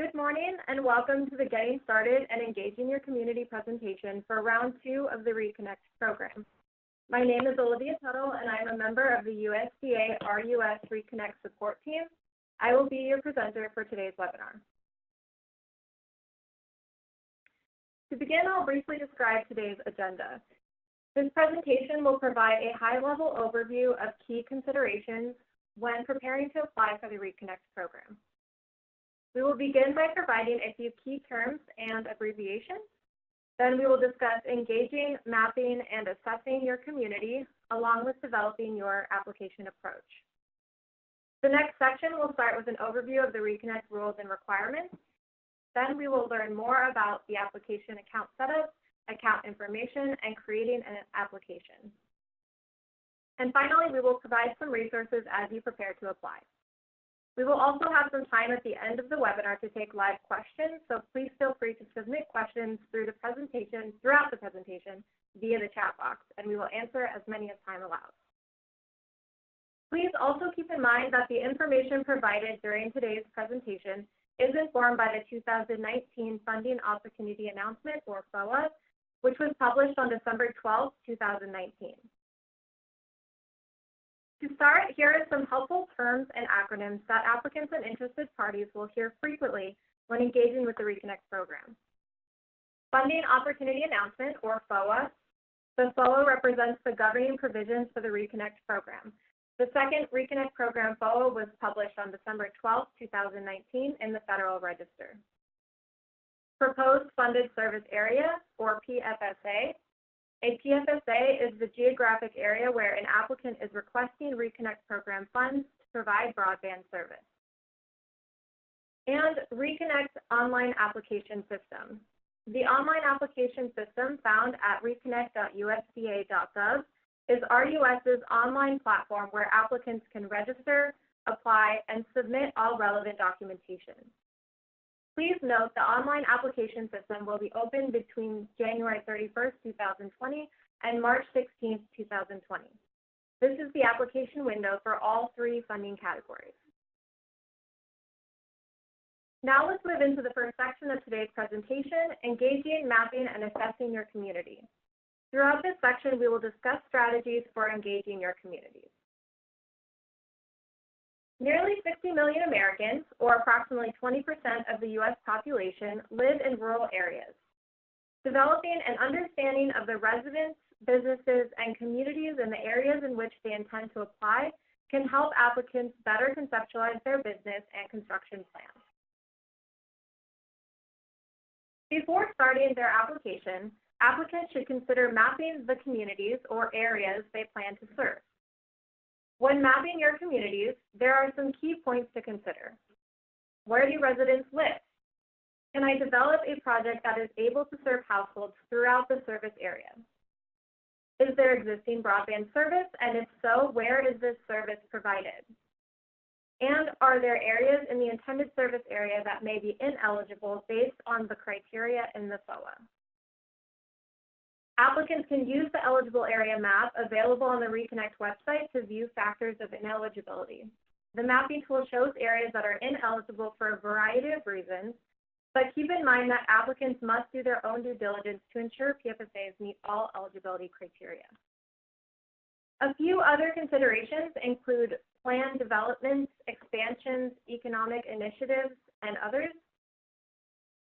Good morning and welcome to the Getting Started and Engaging Your Community presentation for round 2 of the ReConnect program. My name is Olivia Tuttle and I'm a member of the USDA RUS ReConnect support team. I will be your presenter for today's webinar. To begin, I'll briefly describe today's agenda. This presentation will provide a high-level overview of key considerations when preparing to apply for the ReConnect program. We will begin by providing a few key terms and abbreviations. Then we will discuss engaging, mapping, and assessing your community, along with developing your application approach. The next section will start with an overview of the ReConnect rules and requirements. Then we will learn more about the application account setup, account information, and creating an application. And finally, we will provide some resources as you prepare to apply. We will also have some time at the end of the webinar to take live questions, so please feel free to submit questions throughout the presentation via the chat box, and we will answer as many as time allows. Please also keep in mind that the information provided during today's presentation is informed by the 2019 Funding Opportunity Announcement, or FOA, which was published on December 12, 2019. To start, here are some helpful terms and acronyms that applicants and interested parties will hear frequently when engaging with the ReConnect program. Funding Opportunity Announcement, or FOA. The FOA represents the governing provisions for the ReConnect program. The second ReConnect program FOA was published on December 12, 2019 in the Federal Register. Proposed Funded Service Area, or PFSA. A PFSA is the geographic area where an applicant is requesting ReConnect program funds to provide broadband service. And ReConnect Online Application System. The online application system found at reconnect.usda.gov is RUS's online platform where applicants can register, apply, and submit all relevant documentation. Please note the online application system will be open between January 31st, 2020 and March 16th, 2020. This is the application window for all 3 funding categories. Now let's move into the first section of today's presentation, engaging, mapping, and assessing your community. Throughout this section, we will discuss strategies for engaging your communities. Nearly 60 million Americans, or approximately 20% of the U.S. population, live in rural areas. Developing an understanding of the residents, businesses, and communities in the areas in which they intend to apply can help applicants better conceptualize their business and construction plans. Before starting their application, applicants should consider mapping the communities or areas they plan to serve. When mapping your communities, there are some key points to consider. Where do residents live? Can I develop a project that is able to serve households throughout the service area? Is there existing broadband service, and if so, where is this service provided? And are there areas in the intended service area that may be ineligible based on the criteria in the FOA? Applicants can use the eligible area map available on the ReConnect website to view factors of ineligibility. The mapping tool shows areas that are ineligible for a variety of reasons, but keep in mind that applicants must do their own due diligence to ensure PFSAs meet all eligibility criteria. A few other considerations include planned developments, expansions, economic initiatives, and others.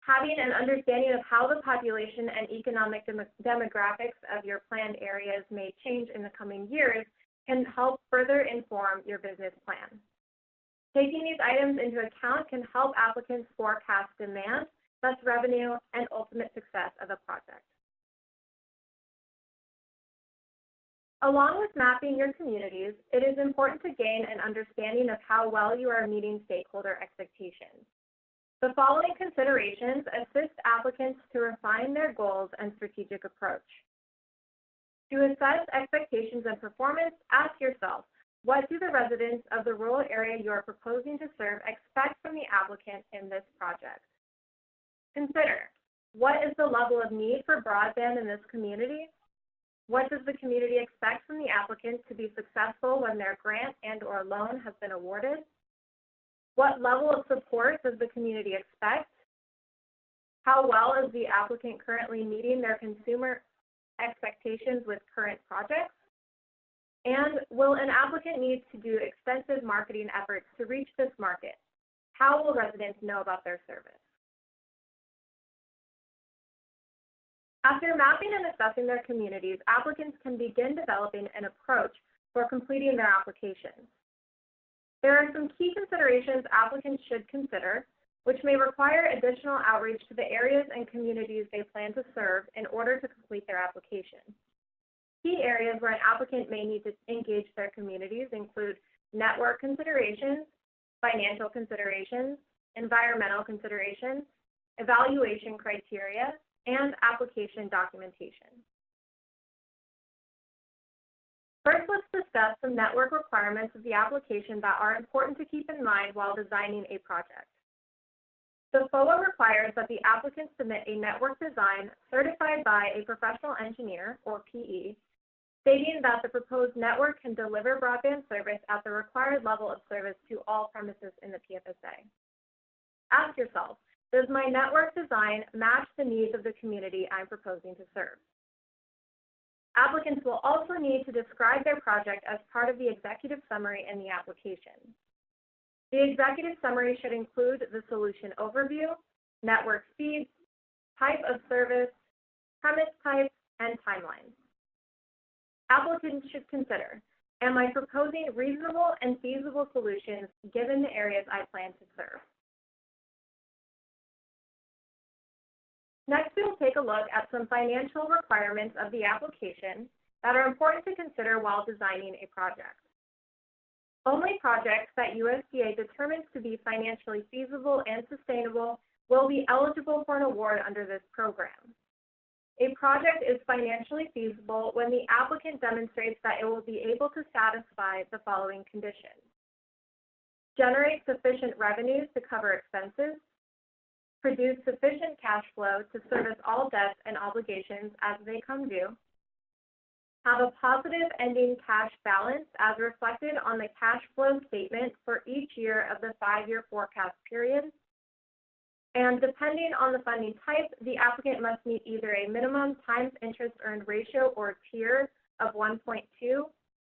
Having an understanding of how the population and economic demographics of your planned areas may change in the coming years can help further inform your business plan. Taking these items into account can help applicants forecast demand, thus revenue, and ultimate success of a project. Along with mapping your communities, it is important to gain an understanding of how well you are meeting stakeholder expectations. The following considerations assist applicants to refine their goals and strategic approach. To assess expectations and performance, ask yourself, what do the residents of the rural area you are proposing to serve expect from the applicant in this project? Consider, what is the level of need for broadband in this community? What does the community expect from the applicant to be successful when their grant and/or loan has been awarded? What level of support does the community expect? How well is the applicant currently meeting their consumer expectations with current projects? And will an applicant need to do extensive marketing efforts to reach this market? How will residents know about their service? After mapping and assessing their communities, applicants can begin developing an approach for completing their applications. There are some key considerations applicants should consider, which may require additional outreach to the areas and communities they plan to serve in order to complete their application. Key areas where an applicant may need to engage their communities include network considerations, financial considerations, environmental considerations, evaluation criteria, and application documentation. First, let's discuss some network requirements of the application that are important to keep in mind while designing a project. The FOA requires that the applicant submit a network design certified by a professional engineer, or PE, stating that the proposed network can deliver broadband service at the required level of service to all premises in the PFSA. Ask yourself, does my network design match the needs of the community I'm proposing to serve? Applicants will also need to describe their project as part of the executive summary in the application. The executive summary should include the solution overview, network speeds, type of service, premise type, and timeline. Applicants should consider, am I proposing reasonable and feasible solutions given the areas I plan to serve? Next, we will take a look at some financial requirements of the application that are important to consider while designing a project. Only projects that USDA determines to be financially feasible and sustainable will be eligible for an award under this program. A project is financially feasible when the applicant demonstrates that it will be able to satisfy the following conditions: generate sufficient revenues to cover expenses, produce sufficient cash flow to service all debts and obligations as they come due, have a positive ending cash balance as reflected on the cash flow statement for each year of the 5-year forecast period, and depending on the funding type, the applicant must meet either a minimum times interest earned ratio or tier of 1.2,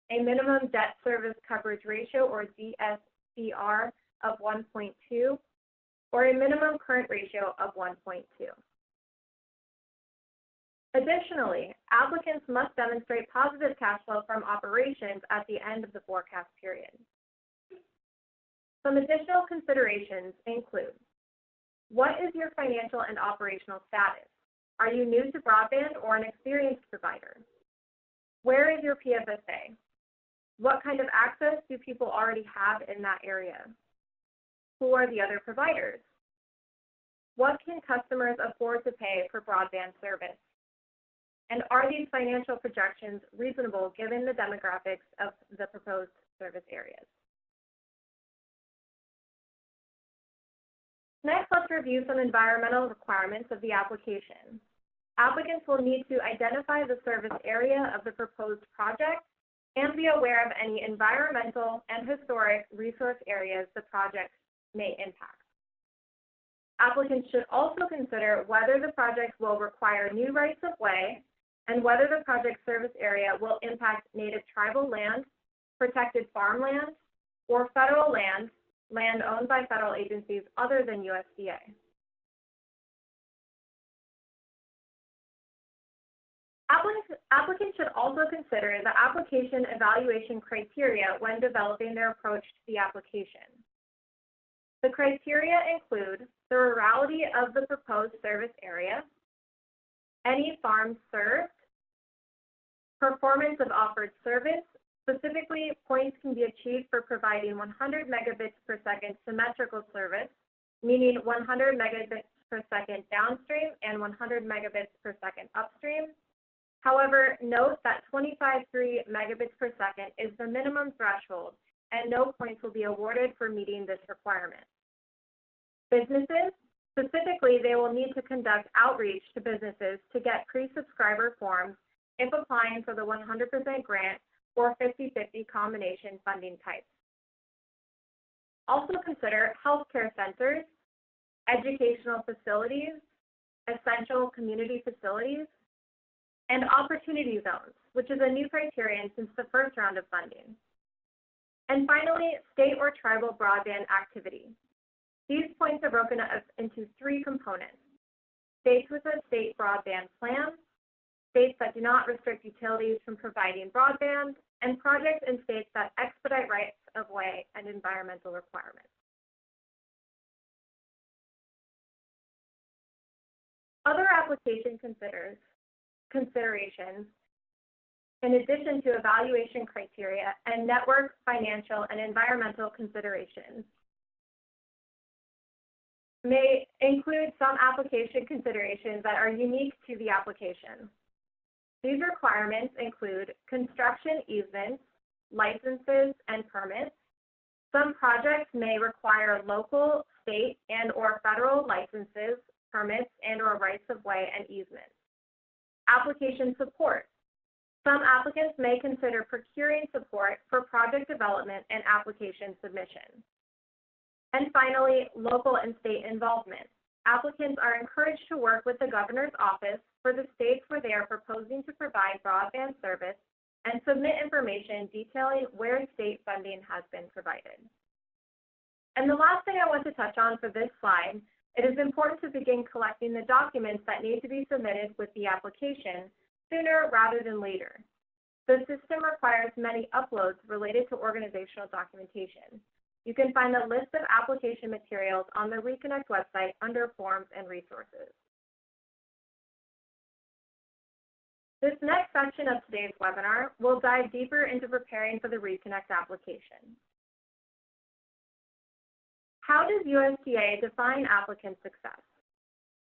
a minimum debt service coverage ratio or DSCR of 1.2, or a minimum current ratio of 1.2. Additionally, applicants must demonstrate positive cash flow from operations at the end of the forecast period. Some additional considerations include: what is your financial and operational status? Are you new to broadband or an experienced provider? Where is your PFSA? What kind of access do people already have in that area? Who are the other providers? What can customers afford to pay for broadband service? And are these financial projections reasonable given the demographics of the proposed service areas? Next, let's review some environmental requirements of the application. Applicants will need to identify the service area of the proposed project and be aware of any environmental and historic resource areas the project may impact. Applicants should also consider whether the project will require new rights of way and whether the project service area will impact native tribal land, protected farmland, or federal land owned by federal agencies other than USDA. Applicants should also consider the application evaluation criteria when developing their approach to the application. The criteria include the rurality of the proposed service area, any farms served, performance of offered service. Specifically, points can be achieved for providing 100 megabits per second symmetrical service, meaning 100 megabits per second downstream and 100 megabits per second upstream. However, note that 25.3 megabits per second is the minimum threshold, and no points will be awarded for meeting this requirement. Businesses, specifically, they will need to conduct outreach to businesses to get pre-subscriber forms if applying for the 100% grant or 50-50 combination funding types. Also consider healthcare centers, educational facilities, essential community facilities, and opportunity zones, which is a new criterion since the first round of funding. And finally, state or tribal broadband activity. These points are broken up into three components: states with a state broadband plan, states that do not restrict utilities from providing broadband, and projects in states that expedite rights of way and environmental requirements. Other application considerations, in addition to evaluation criteria and network, financial, and environmental considerations, may include some application considerations that are unique to the application. These requirements include construction easements, licenses, and permits. Some projects may require local, state, and/or federal licenses, permits, and/or rights of way and easements. Application support. Some applicants may consider procuring support for project development and application submission. And finally, local and state involvement. Applicants are encouraged to work with the governor's office for the states where they are proposing to provide broadband service and submit information detailing where state funding has been provided. And the last thing I want to touch on for this slide, it is important to begin collecting the documents that need to be submitted with the application sooner rather than later. The system requires many uploads related to organizational documentation. You can find the list of application materials on the ReConnect website under Forms and Resources. This next section of today's webinar will dive deeper into preparing for the ReConnect application. How does USDA define applicant success?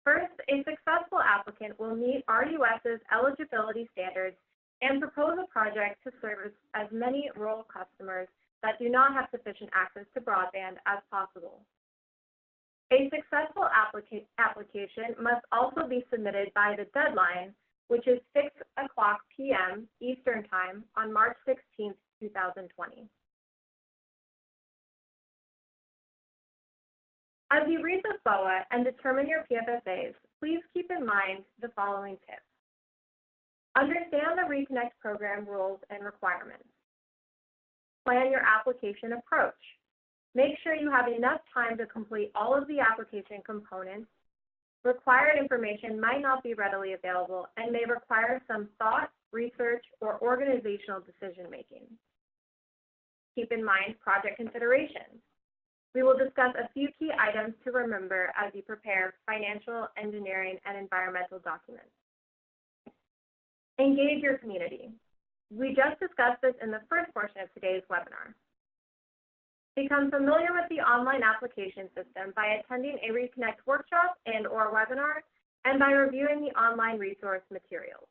First, a successful applicant will meet RUS's eligibility standards and propose a project to service as many rural customers that do not have sufficient access to broadband as possible. A successful application must also be submitted by the deadline, which is 6:00 p.m. Eastern Time on March 16, 2020. As you read the FOA and determine your PFSAs, please keep in mind the following tips. Understand the ReConnect program rules and requirements. Plan your application approach. Make sure you have enough time to complete all of the application components. Required information might not be readily available and may require some thought, research, or organizational decision-making. Keep in mind project considerations. We will discuss a few key items to remember as you prepare financial, engineering, and environmental documents. Engage your community. We just discussed this in the first portion of today's webinar. Become familiar with the online application system by attending a ReConnect workshop and/or webinar, and by reviewing the online resource materials.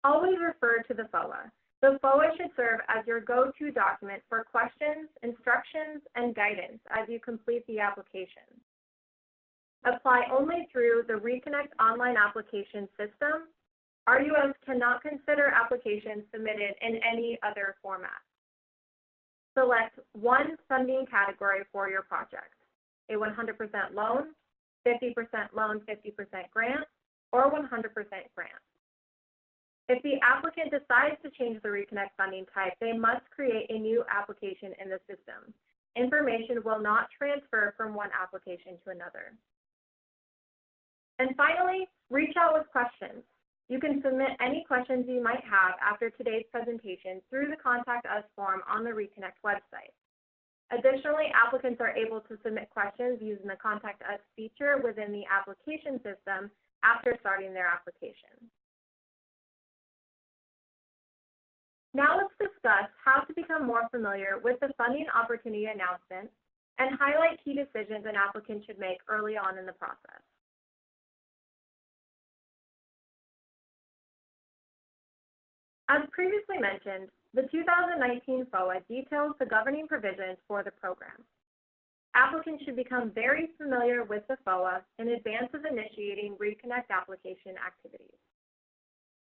Always refer to the FOA. The FOA should serve as your go-to document for questions, instructions, and guidance as you complete the application. Apply only through the ReConnect online application system. RUS cannot consider applications submitted in any other format. Select one funding category for your project: a 100% loan, 50% loan, 50% grant, or 100% grant. If the applicant decides to change the ReConnect funding type, they must create a new application in the system. Information will not transfer from one application to another. And finally, reach out with questions. You can submit any questions you might have after today's presentation through the Contact Us form on the ReConnect website. Additionally, applicants are able to submit questions using the Contact Us feature within the application system after starting their application. Now let's discuss how to become more familiar with the funding opportunity announcement and highlight key decisions an applicant should make early on in the process. As previously mentioned, the 2019 FOA details the governing provisions for the program. Applicants should become very familiar with the FOA in advance of initiating ReConnect application activities.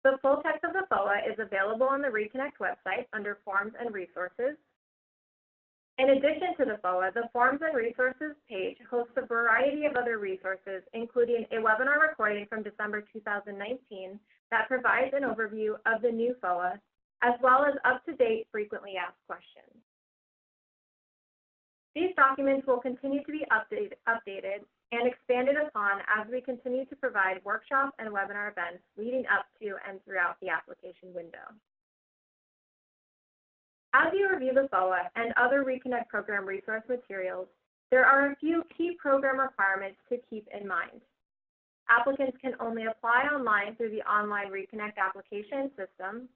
The full text of the FOA is available on the ReConnect website under Forms and Resources. In addition to the FOA, the Forms and Resources page hosts a variety of other resources, including a webinar recording from December 2019 that provides an overview of the new FOA, as well as up-to-date frequently asked questions. These documents will continue to be updated and expanded upon as we continue to provide workshop and webinar events leading up to and throughout the application window. As you review the FOA and other ReConnect program resource materials, there are a few key program requirements to keep in mind. Applicants can only apply online through the online ReConnect application system.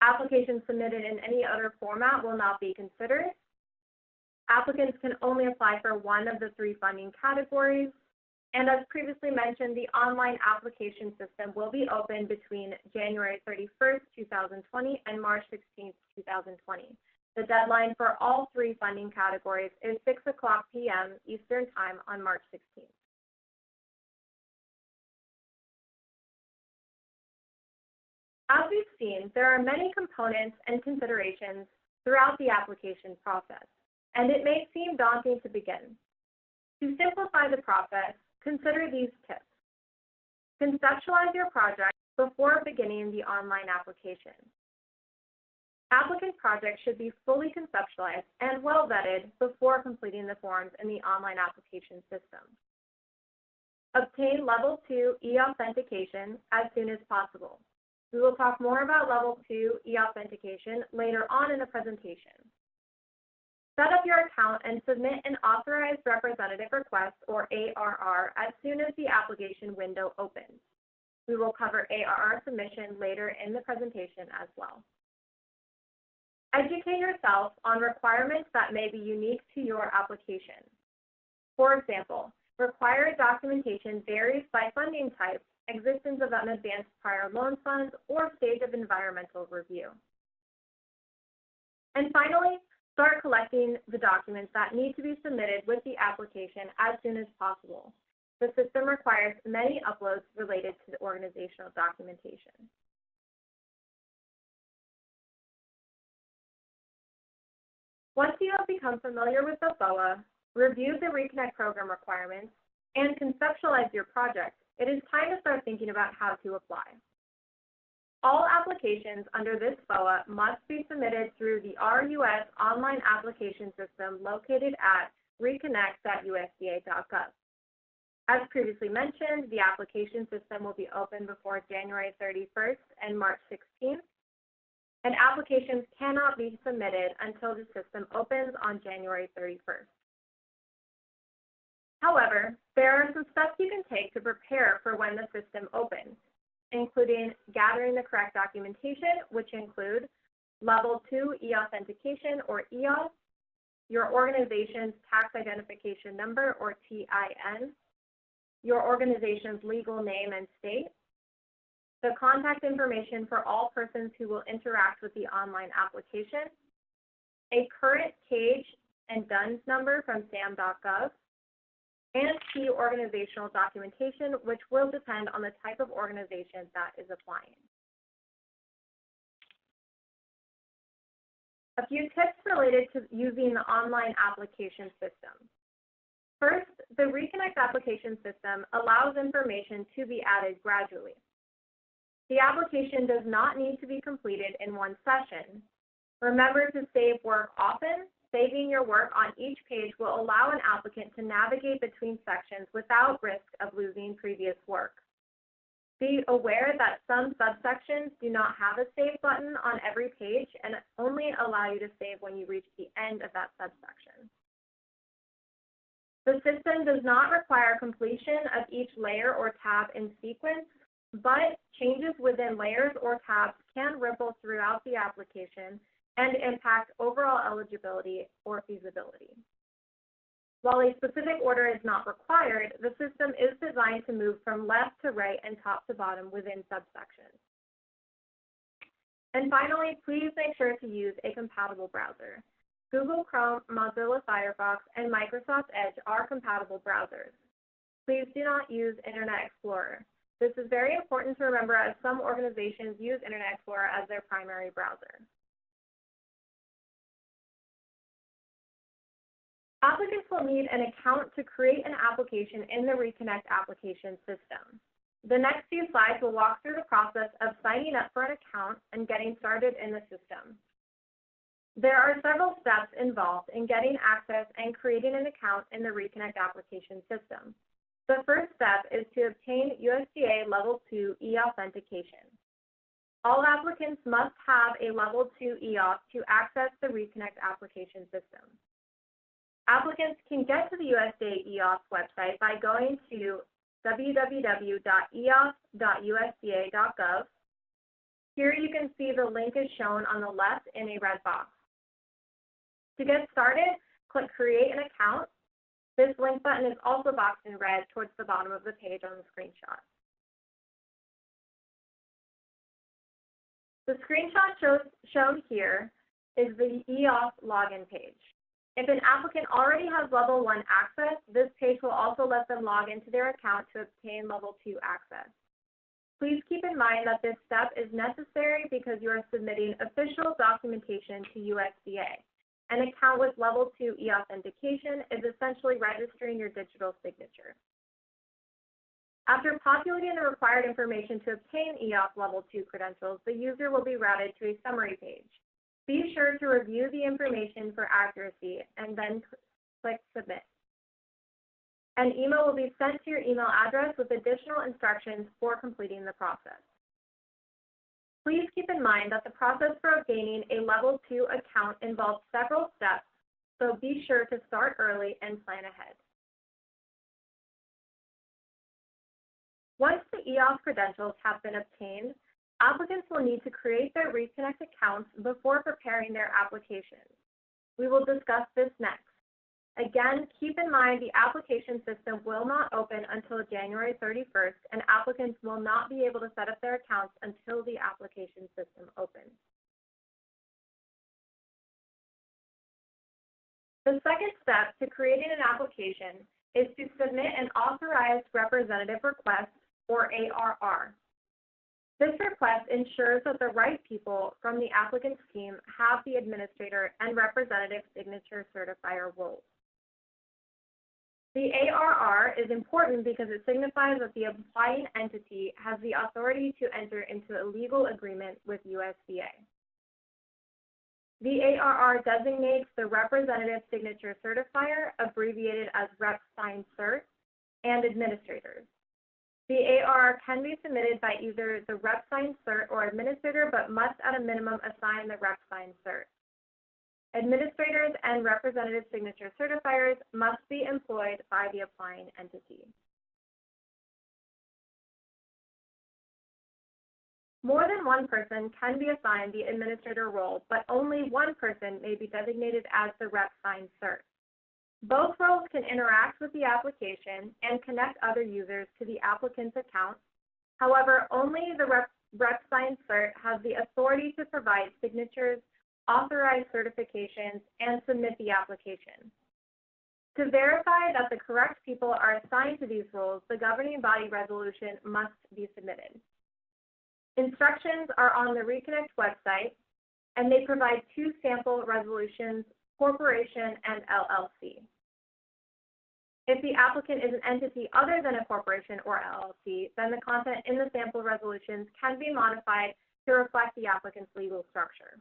Applications submitted in any other format will not be considered. Applicants can only apply for one of the 3 funding categories. And as previously mentioned, the online application system will be open between January 31st, 2020 and March 16th, 2020. The deadline for all 3 funding categories is 6 p.m. Eastern Time on March 16th. As we've seen, there are many components and considerations throughout the application process, and it may seem daunting to begin. To simplify the process, consider these tips. Conceptualize your project before beginning the online application. Applicant projects should be fully conceptualized and well vetted before completing the forms in the online application system. Obtain Level 2 eAuthentication as soon as possible. We will talk more about Level 2 eAuthentication later on in the presentation. Set up your account and submit an Authorized Representative Request, or ARR, as soon as the application window opens. We will cover ARR submission later in the presentation as well. Educate yourself on requirements that may be unique to your application. For example, required documentation varies by funding type, existence of an advanced prior loan funds, or stage of environmental review. And finally, start collecting the documents that need to be submitted with the application as soon as possible. The system requires many uploads related to the organizational documentation. Once you have become familiar with the FOA, reviewed the ReConnect program requirements, and conceptualized your project, it is time to start thinking about how to apply. All applications under this FOA must be submitted through the RUS online application system located at reconnect.usda.gov. As previously mentioned, the application system will be open before January 31st and March 16th, and applications cannot be submitted until the system opens on January 31st. However, there are some steps you can take to prepare for when the system opens, including gathering the correct documentation, which include Level 2 eAuthentication, or eAuth, your organization's tax identification number, or TIN, your organization's legal name and state, the contact information for all persons who will interact with the online application, a current CAGE and DUNS number from SAM.gov, and key organizational documentation, which will depend on the type of organization that is applying. A few tips related to using the online application system. First, the ReConnect application system allows information to be added gradually. The application does not need to be completed in one session. Remember to save work often. Saving your work on each page will allow an applicant to navigate between sections without risk of losing previous work. Be aware that some subsections do not have a save button on every page and only allow you to save when you reach the end of that subsection. The system does not require completion of each layer or tab in sequence, but changes within layers or tabs can ripple throughout the application and impact overall eligibility or feasibility. While a specific order is not required, the system is designed to move from left to right and top to bottom within subsections. And finally, please make sure to use a compatible browser. Google Chrome, Mozilla Firefox, and Microsoft Edge are compatible browsers. Please do not use Internet Explorer. This is very important to remember as some organizations use Internet Explorer as their primary browser. Applicants will need an account to create an application in the ReConnect application system. The next few slides will walk through the process of signing up for an account and getting started in the system. There are several steps involved in getting access and creating an account in the ReConnect application system. The first step is to obtain USDA Level 2 eAuthentication. All applicants must have a Level 2 eAuth to access the ReConnect application system. Applicants can get to the USDA eAuth website by going to www.eauth.usda.gov. Here you can see the link is shown on the left in a red box. To get started, click Create an Account. This link button is also boxed in red towards the bottom of the page on the screenshot. The screenshot shown here is the eAuth login page. If an applicant already has Level 1 access, this page will also let them log into their account to obtain Level 2 access. Please keep in mind that this step is necessary because you are submitting official documentation to USDA. An account with Level 2 eAuthentication is essentially registering your digital signature. After populating the required information to obtain eAuth Level 2 credentials, the user will be routed to a summary page. Be sure to review the information for accuracy and then click Submit. An email will be sent to your email address with additional instructions for completing the process. Please keep in mind that the process for obtaining a Level 2 account involves several steps, so be sure to start early and plan ahead. Once the eAuth credentials have been obtained, applicants will need to create their ReConnect accounts before preparing their applications. We will discuss this next. Again, keep in mind the application system will not open until January 31st, and applicants will not be able to set up their accounts until the application system opens. The second step to creating an application is to submit an authorized representative request, or ARR. This request ensures that the right people from the applicant's team have the administrator and representative signature certifier roles. The ARR is important because it signifies that the applying entity has the authority to enter into a legal agreement with USDA. The ARR designates the representative signature certifier, abbreviated as RepSignCert, and administrators. The ARR can be submitted by either the RepSignCert or administrator, but must at a minimum assign the RepSignCert. Administrators and representative signature certifiers must be employed by the applying entity. More than one person can be assigned the administrator role, but only one person may be designated as the RepSignCert. Both roles can interact with the application and connect other users to the applicant's account. However, only the RepSignCert has the authority to provide signatures, authorize certifications, and submit the application. To verify that the correct people are assigned to these roles, the governing body resolution must be submitted. Instructions are on the ReConnect website, and they provide two sample resolutions, corporation and LLC. If the applicant is an entity other than a corporation or LLC, then the content in the sample resolutions can be modified to reflect the applicant's legal structure.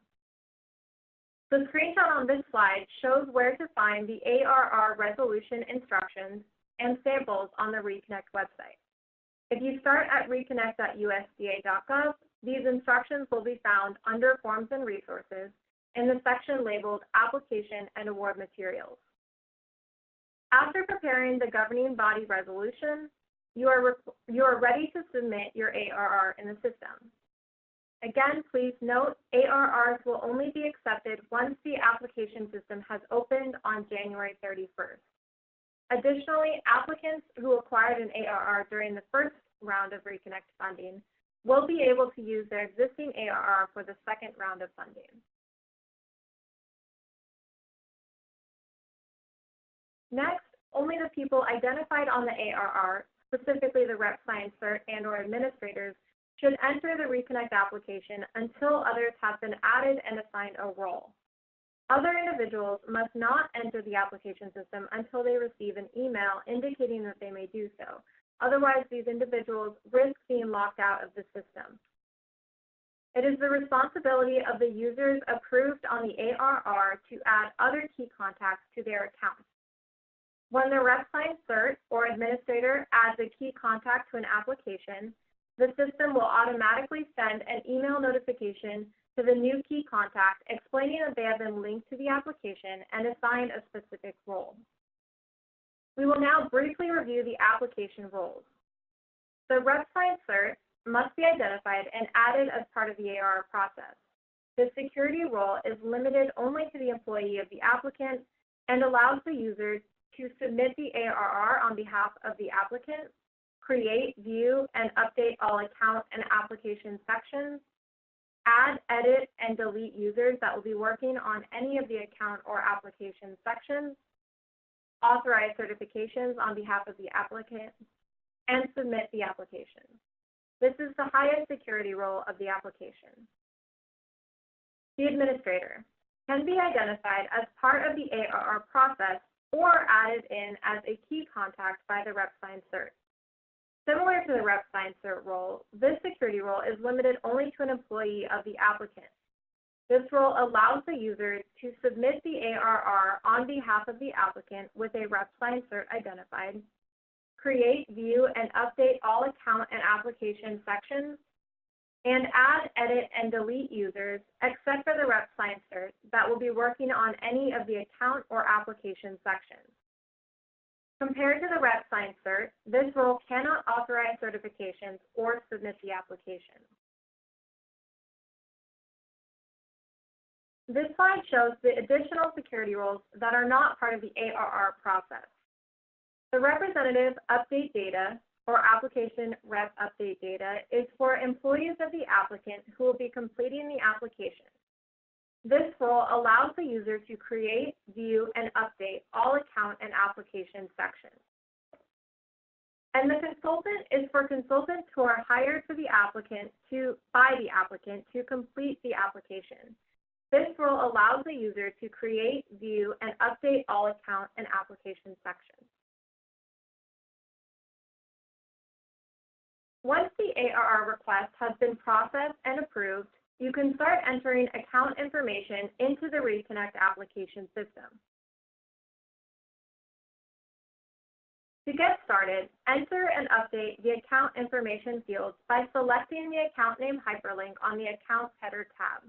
The screenshot on this slide shows where to find the ARR resolution instructions and samples on the ReConnect website. If you start at reconnect.usda.gov, these instructions will be found under Forms and Resources in the section labeled Application and Award Materials. After preparing the governing body resolution, you are ready to submit your ARR in the system. Again, please note, ARRs will only be accepted once the application system has opened on January 31st. Additionally, applicants who acquired an ARR during the first round of ReConnect funding will be able to use their existing ARR for the second round of funding. Next, only the people identified on the ARR, specifically the RepSignCert and/or administrators, should enter the ReConnect application until others have been added and assigned a role. Other individuals must not enter the application system until they receive an email indicating that they may do so. Otherwise, these individuals risk being locked out of the system. It is the responsibility of the users approved on the ARR to add other key contacts to their account. When the RepSign cert or administrator adds a key contact to an application, the system will automatically send an email notification to the new key contact explaining that they have been linked to the application and assigned a specific role. We will now briefly review the application roles. The RepSign cert must be identified and added as part of the ARR process. The security role is limited only to the employee of the applicant and allows the user to submit the ARR on behalf of the applicant, create, view, and update all account and application sections, add, edit, and delete users that will be working on any of the account or application sections, authorize certifications on behalf of the applicant, and submit the application. This is the highest security role of the application. The administrator can be identified as part of the ARR process or added in as a key contact by the RepSign cert. Similar to the RepSign cert role, this security role is limited only to an employee of the applicant. This role allows the user to submit the ARR on behalf of the applicant with a RepSign cert identified, create, view, and update all account and application sections, and add, edit, and delete users except for the RepSign cert that will be working on any of the account or application sections. Compared to the RepSign cert, this role cannot authorize certifications or submit the application. This slide shows the additional security roles that are not part of the ARR process. The representative update data, or application rep update data, is for employees of the applicant who will be completing the application. This role allows the user to create, view, and update all account and application sections. And the consultant is for consultants who are hired for the applicant by the applicant to complete the application. This role allows the user to create, view, and update all account and application sections. Once the ARR request has been processed and approved, you can start entering account information into the ReConnect application system. To get started, enter and update the account information fields by selecting the account name hyperlink on the Account Header tab.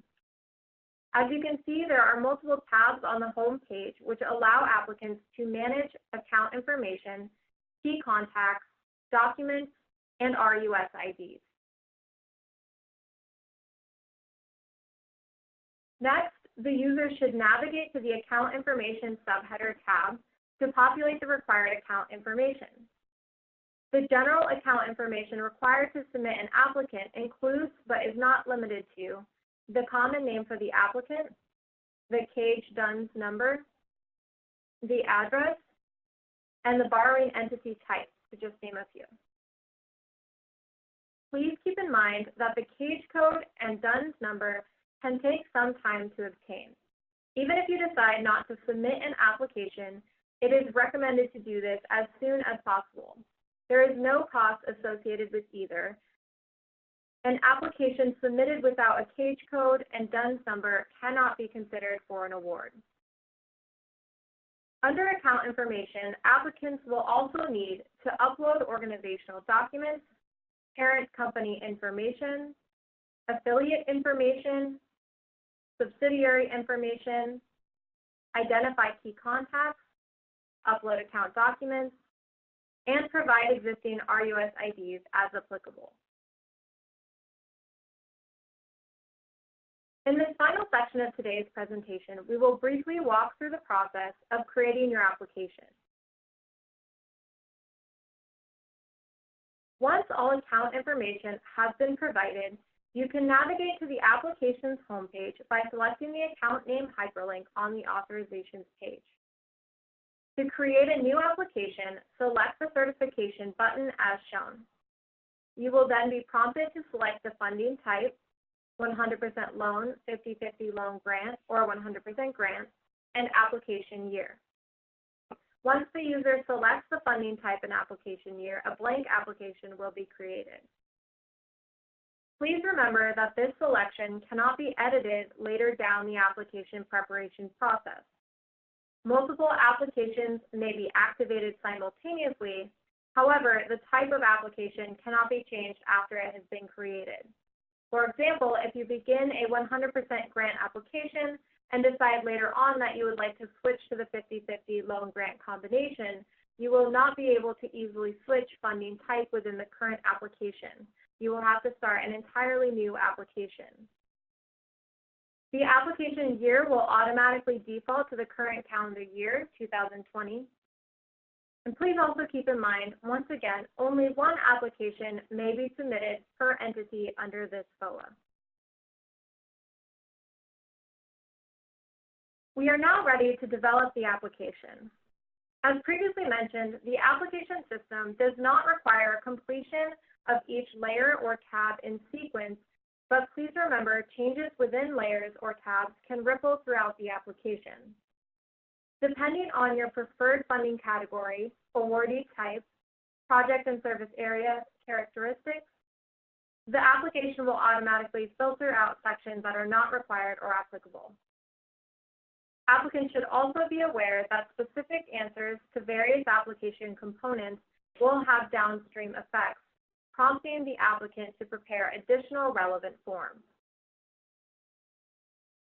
As you can see, there are multiple tabs on the home page which allow applicants to manage account information, key contacts, documents, and RUS IDs. Next, the user should navigate to the Account Information subheader tab to populate the required account information. The general account information required to submit an applicant includes, but is not limited to, the common name for the applicant, the cage DUNS number, the address, and the borrowing entity type, to just name a few. Please keep in mind that the cage code and DUNS number can take some time to obtain. Even if you decide not to submit an application, it is recommended to do this as soon as possible. There is no cost associated with either. An application submitted without a cage code and DUNS number cannot be considered for an award. Under account information, applicants will also need to upload organizational documents, parent company information, affiliate information, subsidiary information, identify key contacts, upload account documents, and provide existing RUS IDs as applicable. In this final section of today's presentation, we will briefly walk through the process of creating your application. Once all account information has been provided, you can navigate to the application's homepage by selecting the account name hyperlink on the authorizations page. To create a new application, select the certification button as shown. You will then be prompted to select the funding type, 100% loan, 50/50 loan grant, or 100% grant, and application year. Once the user selects the funding type and application year, a blank application will be created. Please remember that this selection cannot be edited later down the application preparation process. Multiple applications may be activated simultaneously. However, the type of application cannot be changed after it has been created. For example, if you begin a 100% grant application and decide later on that you would like to switch to the 50/50 loan grant combination, you will not be able to easily switch funding type within the current application. You will have to start an entirely new application. The application year will automatically default to the current calendar year, 2020. And please also keep in mind, once again, only one application may be submitted per entity under this FOA. We are now ready to develop the application. As previously mentioned, the application system does not require completion of each layer or tab in sequence, but please remember changes within layers or tabs can ripple throughout the application. Depending on your preferred funding category, awardee type, project and service area characteristics, the application will automatically filter out sections that are not required or applicable. Applicants should also be aware that specific answers to various application components will have downstream effects, prompting the applicant to prepare additional relevant forms.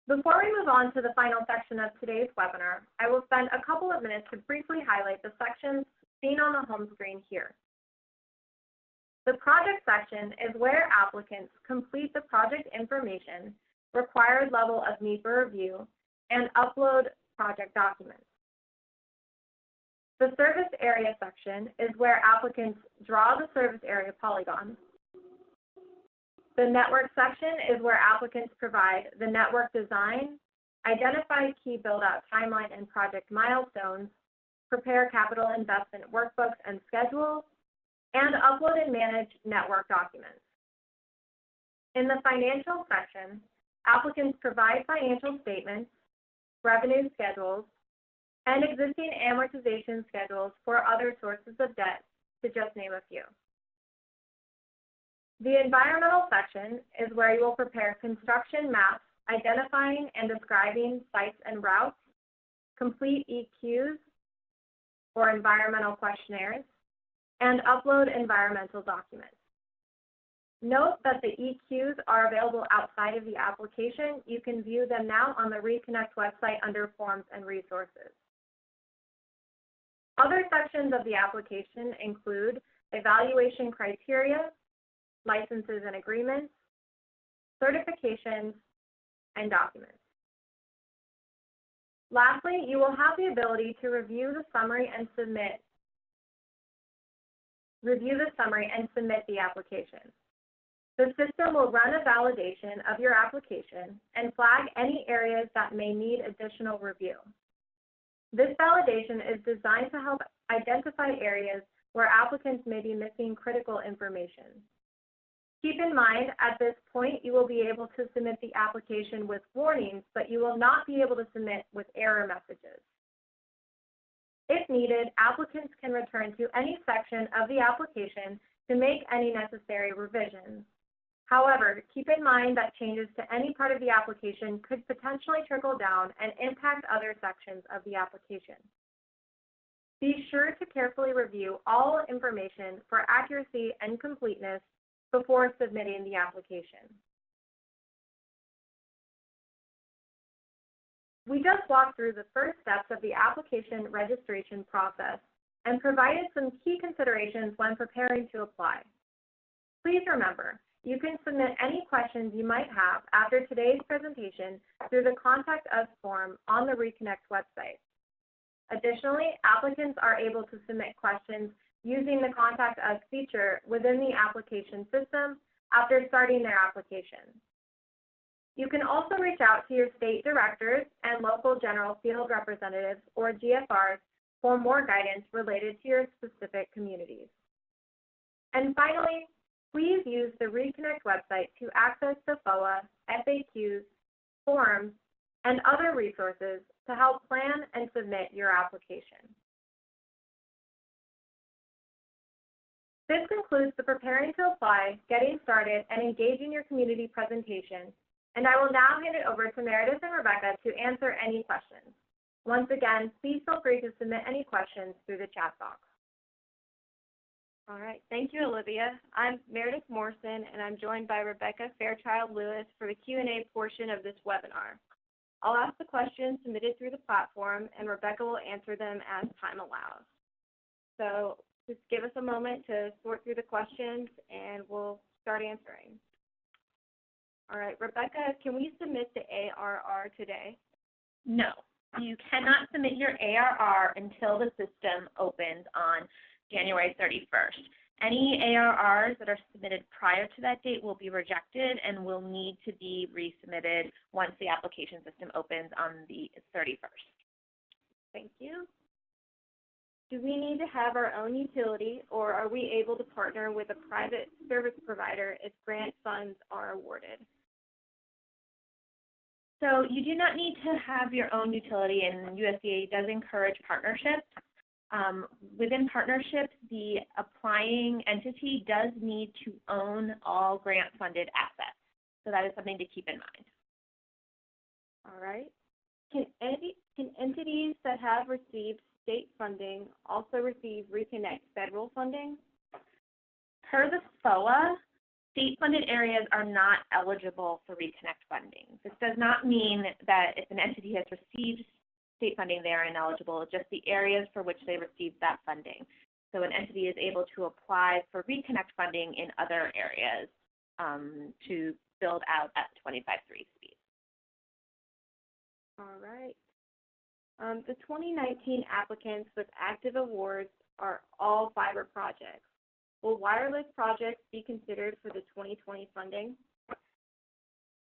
Before we move on to the final section of today's webinar, I will spend a couple of minutes to briefly highlight the sections seen on the home screen here. The project section is where applicants complete the project information, required level of NEPA review, and upload project documents. The service area section is where applicants draw the service area polygon. The network section is where applicants provide the network design, identify key build-out timeline and project milestones, prepare capital investment workbooks and schedules, and upload and manage network documents. In the financial section, applicants provide financial statements, revenue schedules, and existing amortization schedules for other sources of debt, to just name a few. The environmental section is where you will prepare construction maps identifying and describing sites and routes, complete EQs or environmental questionnaires, and upload environmental documents. Note that the EQs are available outside of the application. You can view them now on the ReConnect website under Forms and Resources. Other sections of the application include evaluation criteria, licenses and agreements, certifications, and documents. Lastly, you will have the ability to review the summary and submit the application. The system will run a validation of your application and flag any areas that may need additional review. This validation is designed to help identify areas where applicants may be missing critical information. Keep in mind, at this point, you will be able to submit the application with warnings, but you will not be able to submit with error messages. If needed, applicants can return to any section of the application to make any necessary revisions. However, keep in mind that changes to any part of the application could potentially trickle down and impact other sections of the application. Be sure to carefully review all information for accuracy and completeness before submitting the application. We just walked through the first steps of the application registration process and provided some key considerations when preparing to apply. Please remember, you can submit any questions you might have after today's presentation through the Contact Us form on the ReConnect website. Additionally, applicants are able to submit questions using the Contact Us feature within the application system after starting their application. You can also reach out to your state directors and local general field representatives, or GFRs, for more guidance related to your specific communities. And finally, Please use the ReConnect website to access the FOA, FAQs, forms, and other resources to help plan and submit your application. This concludes the Preparing to Apply, Getting Started, and Engaging Your Community presentation, and I will now hand it over to Meredith and Rebecca to answer any questions. Once again, please feel free to submit any questions through the chat box. All right, thank you, Olivia. I'm Meredith Morrison, and I'm joined by Rebecca Fairchild-Lewis for the Q&A portion of this webinar. I'll ask the questions submitted through the platform, and Rebecca will answer them as time allows. So just give us a moment to sort through the questions, and we'll start answering. All right, Rebecca, can we submit the ARR today? No, you cannot submit your ARR until the system opens on January 31st. Any ARRs that are submitted prior to that date will be rejected and will need to be resubmitted once the application system opens on the 31st. Thank you. Do we need to have our own utility, or are we able to partner with a private service provider if grant funds are awarded? So you do not need to have your own utility, and USDA does encourage partnerships. Within partnerships, the applying entity does need to own all grant-funded assets. So that is something to keep in mind. All right. Can entities that have received state funding also receive ReConnect federal funding? Per the FOA, state-funded areas are not eligible for ReConnect funding. This does not mean that if an entity has received state funding, they are ineligible, just the areas for which they received that funding. So an entity is able to apply for ReConnect funding in other areas to build out at 25.3 speed. All right. The 2019 applicants with active awards are all fiber projects. Will wireless projects be considered for the 2020 funding?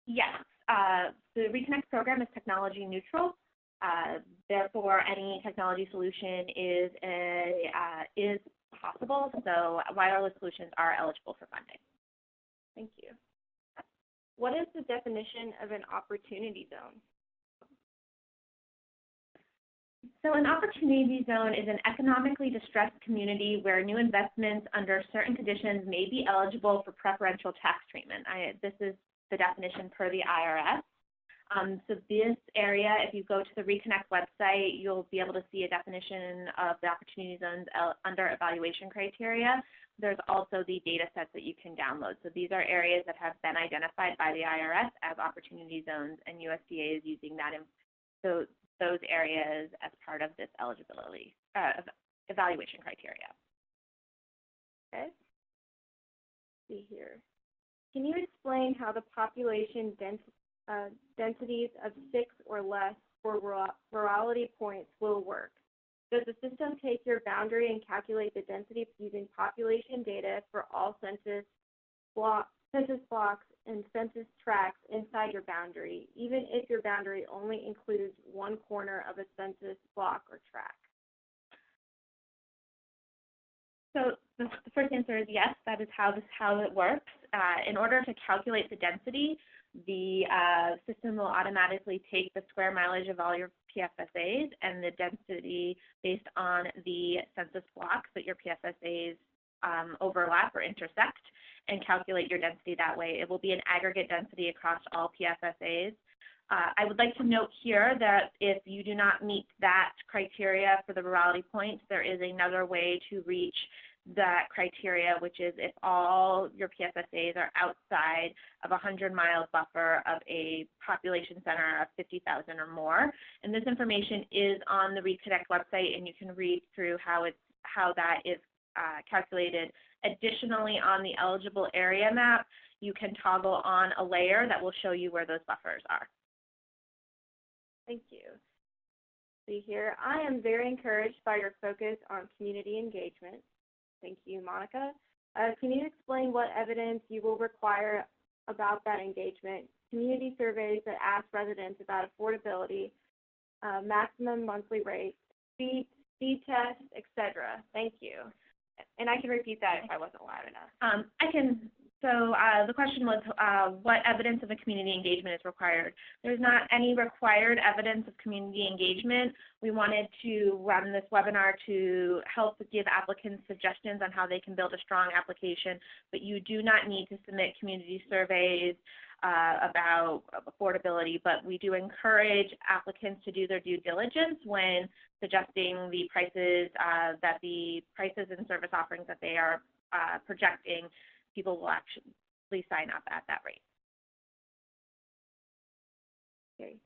Yes. The ReConnect program is technology neutral. Therefore, any technology solution is possible, so wireless solutions are eligible for funding. Thank you. What is the definition of an opportunity zone? So an opportunity zone is an economically distressed community where new investments under certain conditions may be eligible for preferential tax treatment. This is the definition per the IRS. So this area, if you go to the ReConnect website, you'll be able to see a definition of the opportunity zones under evaluation criteria. There's also the data sets that you can download. So these are areas that have been identified by the IRS as opportunity zones, and USDA is using that those areas as part of this eligibility evaluation criteria. Okay. Let's see here. Can you explain how the population densities of 6 or less for rurality points will work? Does the system take your boundary and calculate the density using population data for all census blocks and census tracts inside your boundary, even if your boundary only includes one corner of a census block or tract? So the first answer is yes, that is how it works. In order to calculate the density, the system will automatically take the square mileage of all your PFSAs and the density based on the census blocks that your PFSAs overlap or intersect, and calculate your density that way. It will be an aggregate density across all PFSAs. I would like to note here that if you do not meet that criteria for the rurality points, there is another way to reach that criteria, which is if all your PFSAs are outside of a 100-mile buffer of a population center of 50,000 or more. And this information is on the ReConnect website, and you can read through how that is calculated. Additionally, on the eligible area map, you can toggle on a layer that will show you where those buffers are. Thank you. See here, I am very encouraged by your focus on community engagement. Thank you, Monica. Can you explain what evidence you will require about that engagement? Community surveys that ask residents about affordability, maximum monthly rate, speed tests, etc. Thank you. And I can repeat that if I wasn't loud enough. I can. So the question was what evidence of a community engagement is required. There's not any required evidence of community engagement. We wanted to run this webinar to help give applicants suggestions on how they can build a strong application, but you do not need to submit community surveys about affordability, but we do encourage applicants to do their due diligence when suggesting the prices, that the prices and service offerings that they are projecting, people will actually sign up at that rate. Okay.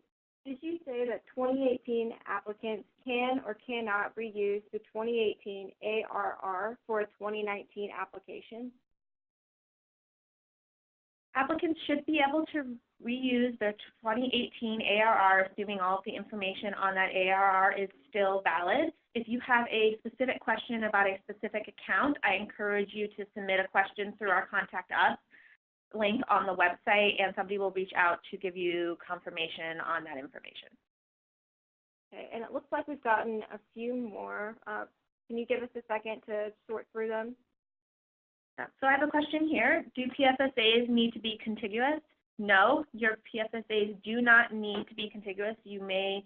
Did you say that 2018 applicants can or cannot reuse the 2018 ARR for a 2019 application? Applicants should be able to reuse their 2018 ARR, assuming all of the information on that ARR is still valid. If you have a specific question about a specific account, I encourage you to submit a question through our Contact Us link on the website, and somebody will reach out to give you confirmation on that information. Okay, and it looks like we've gotten a few more. Can you give us a second to sort through them? So I have a question here. Do PFSAs need to be contiguous? No, your PFSAs do not need to be contiguous. You may,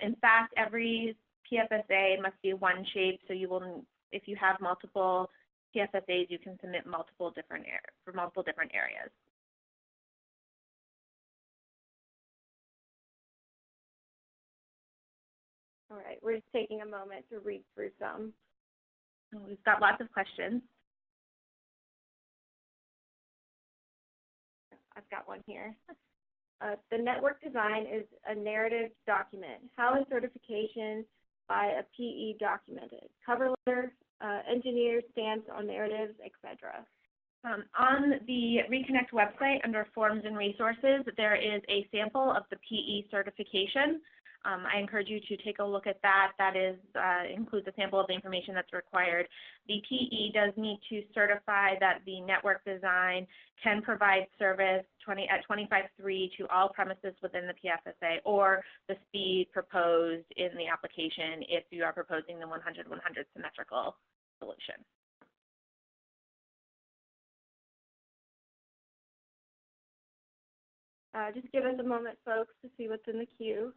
in fact, every PFSA must be one shape, so you will, if you have multiple PFSAs, you can submit multiple different areas. All right, we're just taking a moment to read through some. We've got lots of questions. I've got one here. The network design is a narrative document. How is certification by a PE documented? Cover letter, engineer stamps on narratives, etc. On the ReConnect website under Forms and Resources, there is a sample of the PE certification. I encourage you to take a look at that. That is, includes a sample of the information that's required. The PE does need to certify that the network design can provide service at 25.3 to all premises within the PFSA, or the speed proposed in the application if you are proposing the 100-100 symmetrical solution. Just give us a moment, folks, to see what's in the queue.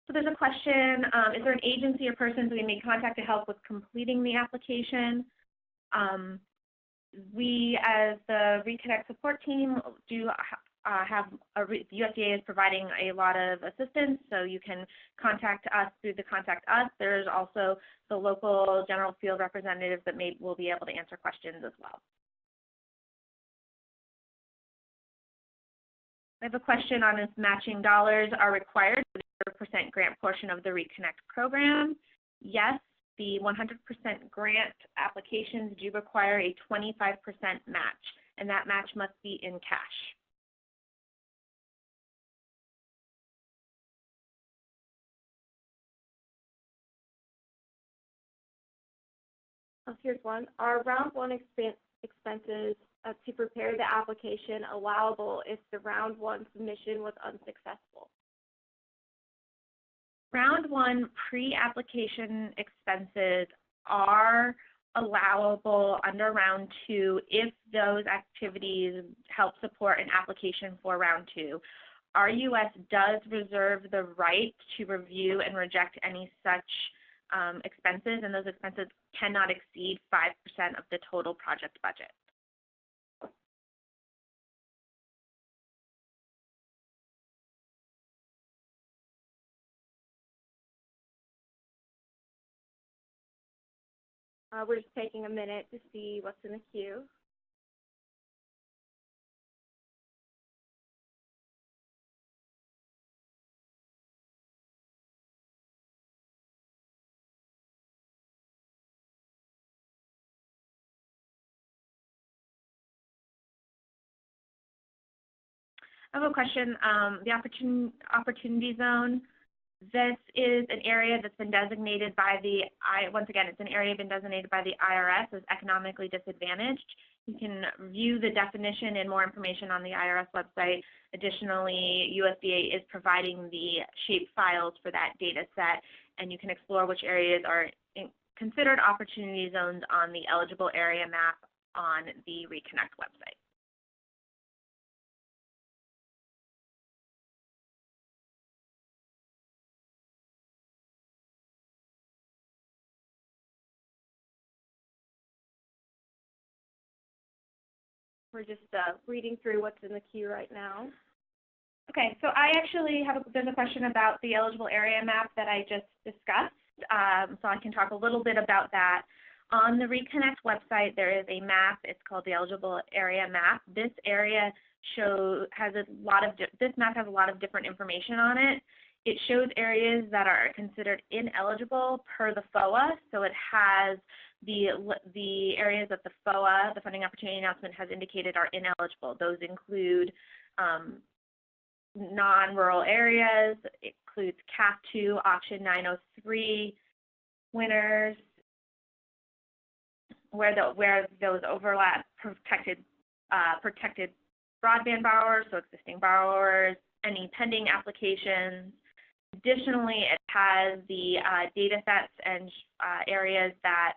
So there's a question, is there an agency or persons we may contact to help with completing the application? We, as the ReConnect support team, do have the USDA is providing a lot of assistance, so you can contact us through the Contact Us. There's also the local general field representatives that will be able to answer questions as well. I have a question on if matching dollars are required for the 0% grant portion of the ReConnect program. Yes, the 100% grant applications do require a 25% match, and that match must be in cash. Oh, here's one. Are round one expenses to prepare the application allowable if the round one submission was unsuccessful? Round one pre-application expenses are allowable under round two if those activities help support an application for round two. RUS does reserve the right to review and reject any such expenses, and those expenses cannot exceed 5% of the total project budget. We're just taking a minute to see what's in the queue. I have a question. The opportunity zone, This is an area that's been designated by the, once again, it's an area been designated by the IRS as economically disadvantaged. You can view the definition and more information on the IRS website. Additionally, USDA is providing the shape files for that data set, and you can explore which areas are considered opportunity zones on the eligible area map on the ReConnect website. We're just reading through what's in the queue right now. Okay, so I actually have there's a question about the eligible area map that I just discussed, so I can talk a little bit about that. On the ReConnect website, there is a map. It's called the eligible area map. This area this map has a lot of different information on it. It shows areas that are considered ineligible per the FOA, so it has the areas that the FOA, the Funding Opportunity Announcement, has indicated are ineligible. Those include non-rural areas. It includes CAF 2, Auction 903 winners, where those overlap protected broadband borrowers, so existing borrowers, any pending applications. Additionally, it has the data sets and areas that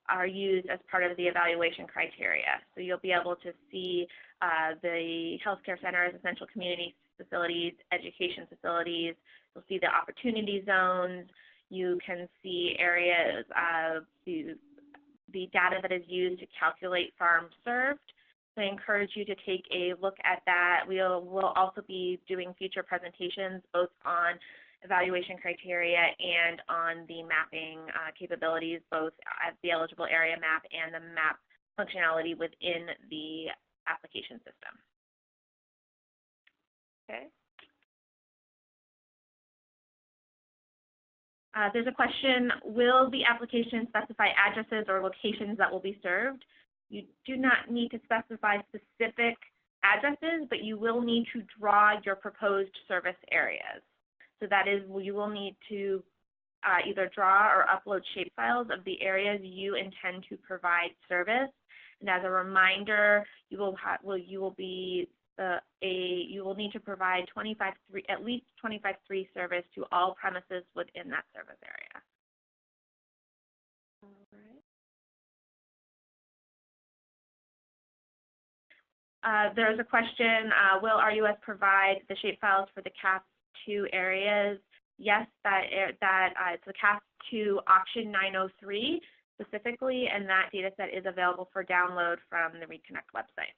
are used as part of the evaluation criteria. So you'll be able to see the healthcare centers, essential community facilities, education facilities. You'll see the opportunity zones. You can see areas of the data that is used to calculate farms served. So I encourage you to take a look at that. We'll also be doing future presentations both on evaluation criteria and on the mapping capabilities, both at the eligible area map and the map functionality within the application system. Okay. There's a question, will the application specify addresses or locations that will be served? You do not need to specify specific addresses, but you will need to draw your proposed service areas. So that is, you will need to either draw or upload shapefiles of the areas you intend to provide service. And as a reminder, you will need to provide at least 25/3 service to all premises within that service area. All right. There's a question, will RUS provide the shapefiles for the CAF 2 areas? Yes, it's the CAF 2 Auction 903 specifically, and that data set is available for download from the ReConnect website.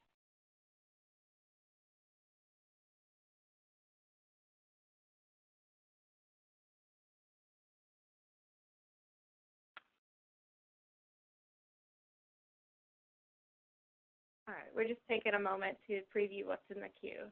All right, we're just taking a moment to preview what's in the queue.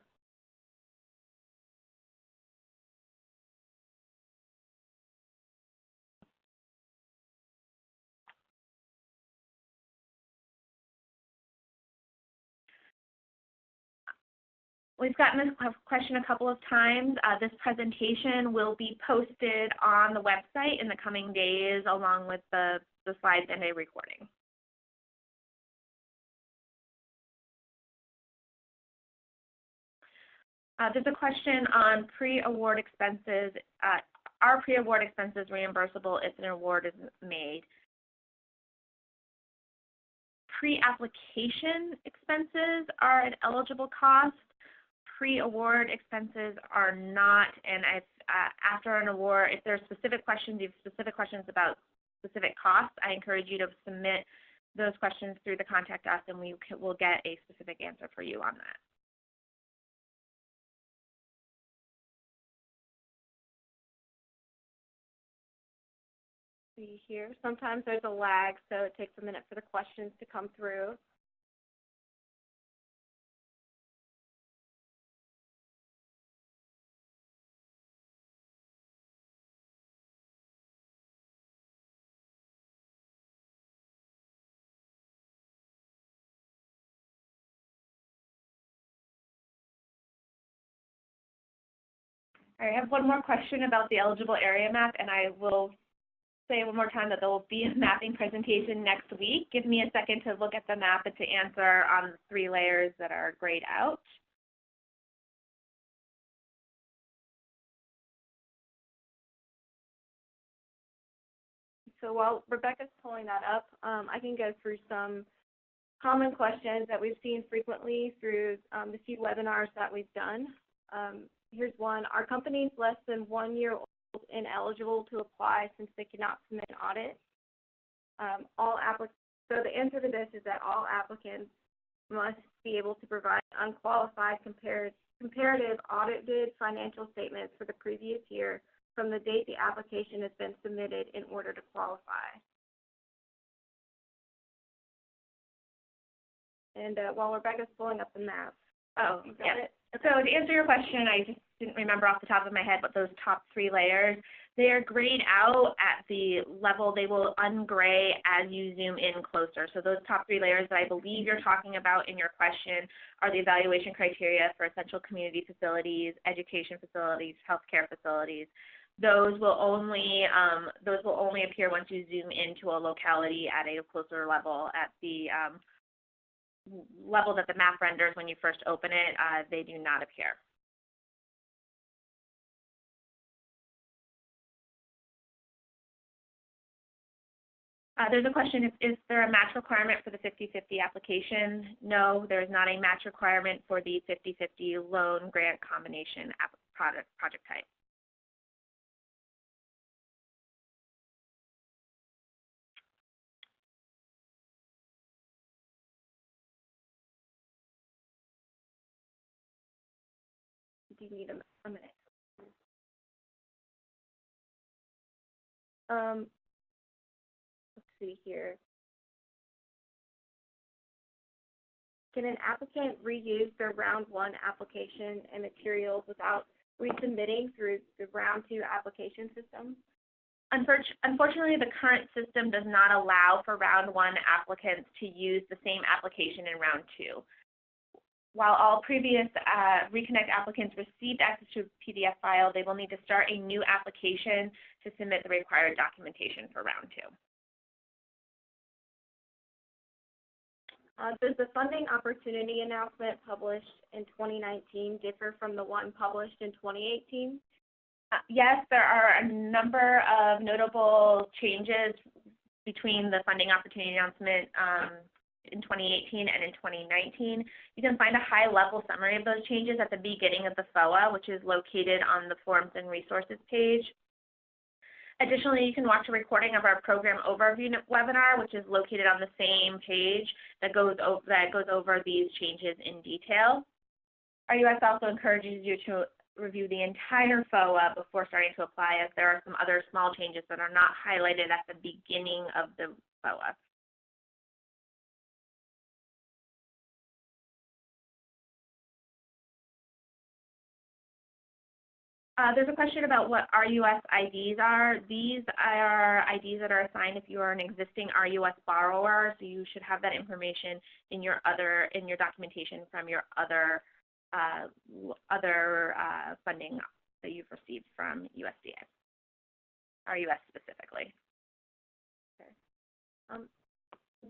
We've gotten this question a couple of times. This presentation will be posted on the website in the coming days along with the slides and a recording. There's a question on pre-award expenses. Are pre-award expenses reimbursable if an award is made? Pre-application expenses are an eligible cost. Pre-award expenses are not, and if, after an award, if there are specific questions, you have specific questions about specific costs, I encourage you to submit those questions through the Contact Us, and we will get a specific answer for you on that. See here, sometimes there's a lag, so it takes a minute for the questions to come through. All right, I have one more question about the eligible area map, and I will say one more time that there will be a mapping presentation next week. Give me a second to look at the map and to answer on the 3 layers that are grayed out. So while Rebecca's pulling that up, I can go through some common questions that we've seen frequently through the few webinars that we've done. Here's one. Are companies less than 1 year old ineligible to apply since they cannot submit an audit? So the answer to this is that all applicants must be able to provide unqualified comparative audited financial statements for the previous year from the date the application has been submitted in order to qualify. And while Rebecca's pulling up the map. Oh, yeah. So to answer your question, I just didn't remember off the top of my head what those top 3 layers. They are grayed out at the level. They will ungray as you zoom in closer. So those top 3 layers that I believe you're talking about in your question are the evaluation criteria for essential community facilities, education facilities, healthcare facilities. Those will only appear once you zoom into a locality at a closer level at the level that the map renders when you first open it. They do not appear. There's a question, is there a match requirement for the 50-50 application? No, there is not a match requirement for the 50-50 loan grant combination project type. Do you need a minute? Let's see here. Can an applicant reuse their round 1 application and materials without resubmitting through the round 2 application system? Unfortunately, the current system does not allow for round 1 applicants to use the same application in round 2. While all previous ReConnect applicants received access to a PDF file, they will need to start a new application to submit the required documentation for round 2. Does the funding opportunity announcement published in 2019 differ from the one published in 2018? Yes, there are a number of notable changes between the funding opportunity announcement in 2018 and in 2019. You can find a high-level summary of those changes at the beginning of the FOA, which is located on the Forms and Resources page. Additionally, you can watch a recording of our program overview webinar, which is located on the same page that goes over these changes in detail. RUS also encourages you to review the entire FOA before starting to apply, as there are some other small changes that are not highlighted at the beginning of the FOA. There's a question about what RUS IDs are. These are IDs that are assigned if you are an existing RUS borrower, so you should have that information in your documentation from your other funding that you've received from USDA, RUS specifically. Okay.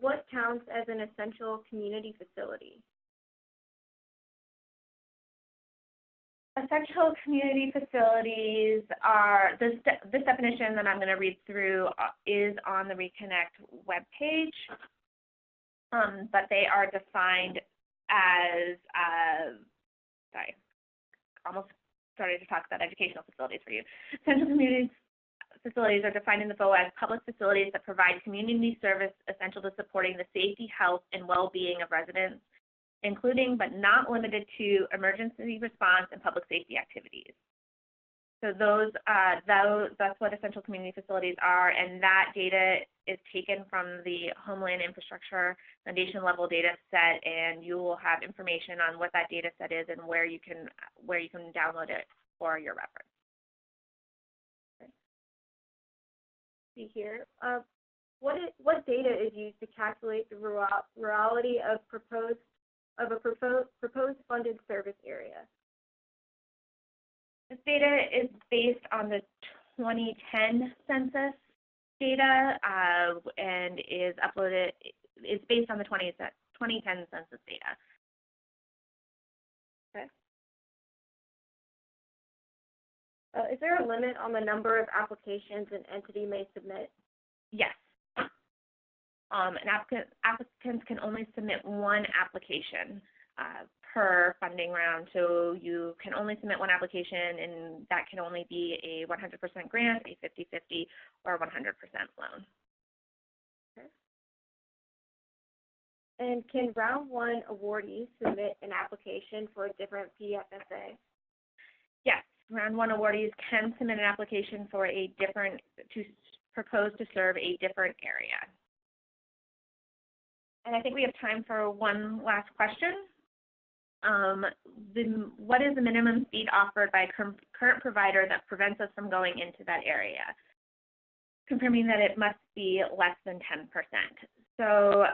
What counts as an essential community facility? Essential community facilities are, this definition that I'm going to read through is on the ReConnect webpage, but they are defined as, sorry, almost started to talk about educational facilities for you. Essential community facilities are defined in the FOA as public facilities that provide community service essential to supporting the safety, health, and well-being of residents, including but not limited to emergency response and public safety activities. So that's what essential community facilities are, and that data is taken from the Homeland Infrastructure Foundation level data set, and you will have information on what that data set is and where you can download it for your reference. Okay. See here. What data is used to calculate the rurality of a proposed funded service area? This data is based on the 2010 census data and is uploaded. It's based on the 2010 census data. Okay. Is there a limit on the number of applications an entity may submit? Yes. Applicants can only submit one application per funding round, so you can only submit one application, and that can only be a 100% grant, a 50-50, or a 100% loan. Okay. And can round one awardees submit an application for a different PFSA? Yes, round one awardees can submit an application for a different, to propose to serve a different area. And I think we have time for one last question. What is the minimum speed offered by a current provider that prevents us from going into that area? Confirming that it must be less than 10%. So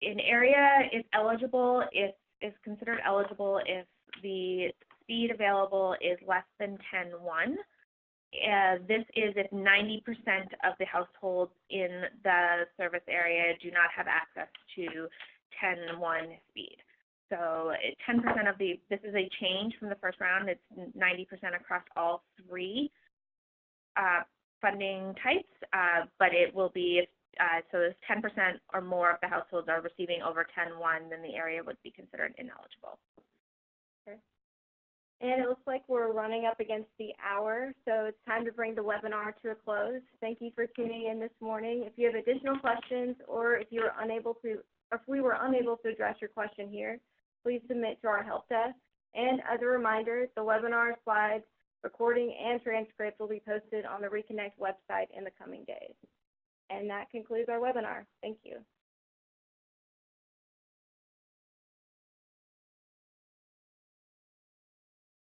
an area is eligible, is considered eligible if the speed available is less than 10.1. This is if 90% of the households in the service area do not have access to 10.1 speed. So 10% of this is a change from the first round. It's 90% across all three funding types, but it will be, so if 10% or more of the households are receiving over 10.1, then the area would be considered ineligible. Okay. And it looks like we're running up against the hour, so it's time to bring the webinar to a close. Thank you for tuning in this morning. If you have additional questions, or if we were unable to address your question here, please submit to our help desk. And as a reminder, the webinar slides, recording, and transcript will be posted on the ReConnect website in the coming days. And that concludes our webinar. Thank you.